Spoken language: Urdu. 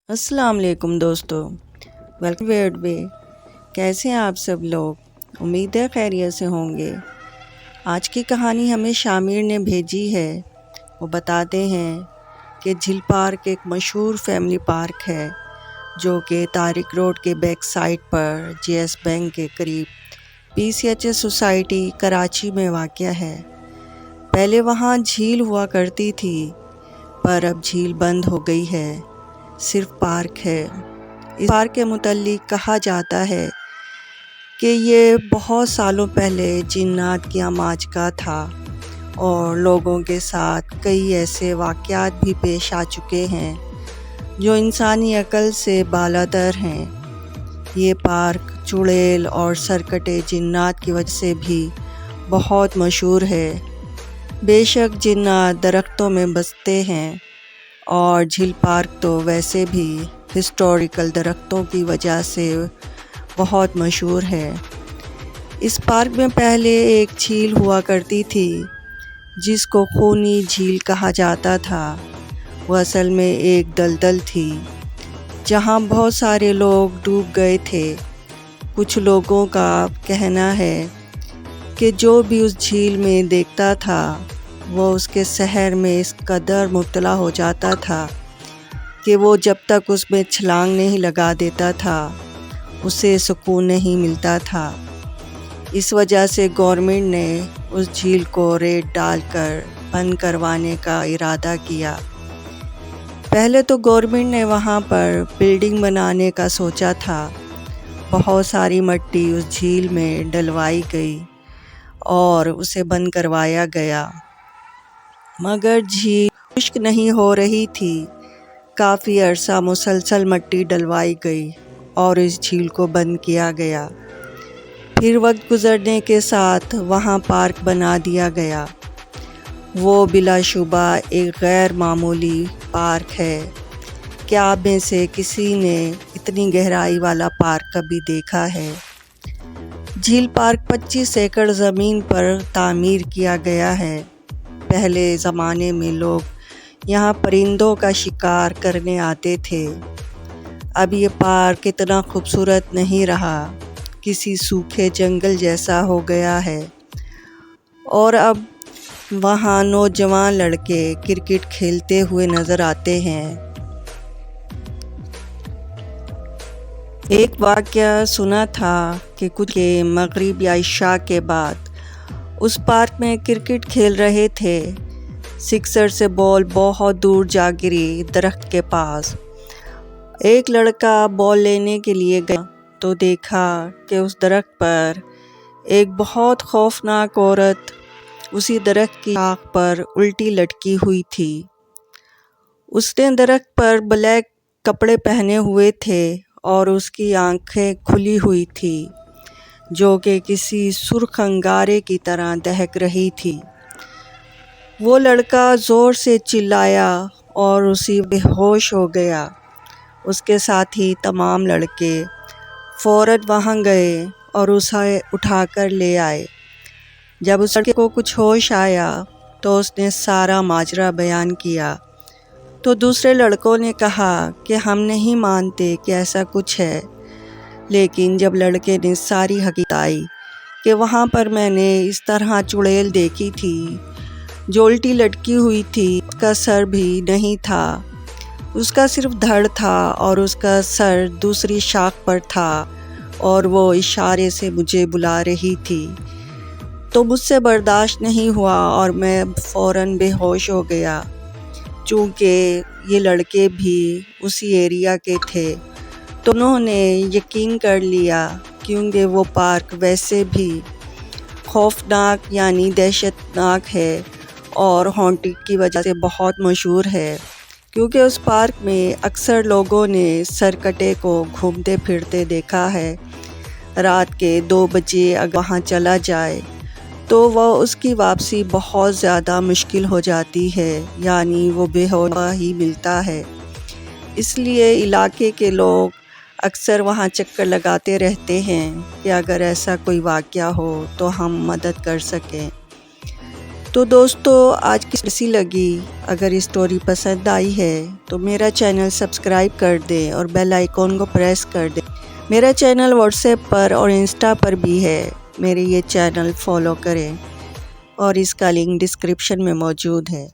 السلام علیکم دوستو، ویلکم ورڈ وے۔ کیسے ہیں آپ سب لوگ؟ امید ہے خیریت سے ہوں گے۔ آج کی کہانی ہمیں شامر نے بھیجی ہے۔ وہ بتاتے ہیں کہ جھیل پارک ایک مشہور فیملی پارک ہے جو کہ طارق روڈ کے بیک سائڈ پر جے ایس بینک کے قریب PCHS سوسائٹی کراچی میں واقع ہے۔ پہلے وہاں جھیل ہوا کرتی تھی، پر اب جھیل بند ہو گئی ہے، صرف پارک ہے۔ اس پارک کے متعلق کہا جاتا ہے کہ یہ بہت سالوں پہلے جنات کی آماج کا تھا اور لوگوں کے ساتھ کئی ایسے واقعات بھی پیش آ چکے ہیں جو انسانی عقل سے بالاتر ہیں۔ یہ پارک چڑیل اور سرکٹے جنات کی وجہ سے بھی بہت مشہور ہے۔ بے شک جنات درختوں میں بستے ہیں اور جھیل پارک تو ویسے بھی ہسٹوریکل درختوں کی وجہ سے بہت مشہور ہے۔ اس پارک میں پہلے ایک جھیل ہوا کرتی تھی جس کو خونی جھیل کہا جاتا تھا۔ وہ اصل میں ایک دلدل تھی جہاں بہت سارے لوگ ڈوب گئے تھے۔ کچھ لوگوں کا کہنا ہے کہ جو بھی اس جھیل میں دیکھتا تھا وہ اس کے سحر میں اس قدر مبتلا ہو جاتا تھا کہ وہ جب تک اس میں چھلانگ نہیں لگا دیتا تھا اسے سکون نہیں ملتا تھا۔ اس وجہ سے گورنمنٹ نے اس جھیل کو ریٹ ڈال کر بند کروانے کا ارادہ کیا۔ پہلے تو گورنمنٹ نے وہاں پر بلڈنگ بنانے کا سوچا تھا۔ بہت ساری مٹی اس جھیل میں ڈلوائی گئی اور اسے بند کروایا گیا، مگر جھیل خشک نہیں ہو رہی تھی۔ کافی عرصہ مسلسل مٹی ڈلوائی گئی اور اس جھیل کو بند کیا گیا۔ پھر وقت گزرنے کے ساتھ وہاں پارک بنا دیا گیا۔ وہ بلا شبہ ایک غیر معمولی پارک ہے۔ کیا آپ میں سے کسی نے اتنی گہرائی والا پارک کبھی دیکھا ہے؟ جھیل پارک 25 ایکڑ زمین پر تعمیر کیا گیا ہے۔ پہلے زمانے میں لوگ یہاں پرندوں کا شکار کرنے آتے تھے۔ اب یہ پارک اتنا خوبصورت نہیں رہا، کسی سوکھے جنگل جیسا ہو گیا ہے، اور اب وہاں نوجوان لڑکے کرکٹ کھیلتے ہوئے نظر آتے ہیں۔ ایک واقعہ سنا تھا کہ کچھ کے مغرب یا عشاء کے بعد اس پارک میں کرکٹ کھیل رہے تھے۔ سکسر سے بال بہت دور جا گری درخت کے پاس۔ ایک لڑکا بال لینے کے لیے گیا تو دیکھا کہ اس درخت پر ایک بہت خوفناک عورت اسی درخت کی شاخ پر الٹی لٹکی ہوئی تھی۔ اس نے درخت پر بلیک کپڑے پہنے ہوئے تھے اور اس کی آنکھیں کھلی ہوئی تھی جو کہ کسی سرخ انگارے کی طرح دہک رہی تھی۔ وہ لڑکا زور سے چلایا اور اسی بے ہوش ہو گیا۔ اس کے ساتھ ہی تمام لڑکے فوراً وہاں گئے اور اسے اٹھا کر لے آئے۔ جب اس لڑکے کو کچھ ہوش آیا تو اس نے سارا ماجرا بیان کیا تو دوسرے لڑکوں نے کہا کہ ہم نہیں مانتے کہ ایسا کچھ ہے، لیکن جب لڑکے نے ساری حقیقت آئی کہ وہاں پر میں نے اس طرح چڑیل دیکھی تھی جو الٹی لٹکی ہوئی تھی، اس کا سر بھی نہیں تھا، اس کا صرف دھڑ تھا اور اس کا سر دوسری شاخ پر تھا اور وہ اشارے سے مجھے بلا رہی تھی، تو مجھ سے برداشت نہیں ہوا اور میں فوراً بے ہوش ہو گیا۔ چونکہ یہ لڑکے بھی اسی ایریا کے تھے تو انہوں نے یقین کر لیا، کیونکہ وہ پارک ویسے بھی خوفناک یعنی دہشت ناک ہے اور ہانٹنگ کی وجہ سے بہت مشہور ہے، کیونکہ اس پارک میں اکثر لوگوں نے سرکٹے کو گھومتے پھرتے دیکھا ہے۔ رات کے 2 بجے اگر وہاں چلا جائے تو وہ اس کی واپسی بہت زیادہ مشکل ہو جاتی ہے، یعنی وہ بے ہوش ہی ملتا ہے۔ اس لیے علاقے کے لوگ اکثر وہاں چکر لگاتے رہتے ہیں کہ اگر ایسا کوئی واقعہ ہو تو ہم مدد کر سکیں۔ تو دوستو آج کی کیسی لگی؟ اگر اسٹوری پسند آئی ہے تو میرا چینل سبسکرائب کر دیں اور بیل آئیکن کو پریس کر دیں۔ میرا چینل واٹس ایپ پر اور انسٹا پر بھی ہے، میرے یہ چینل فالو کریں اور اس کا لنک ڈسکرپشن میں موجود ہے۔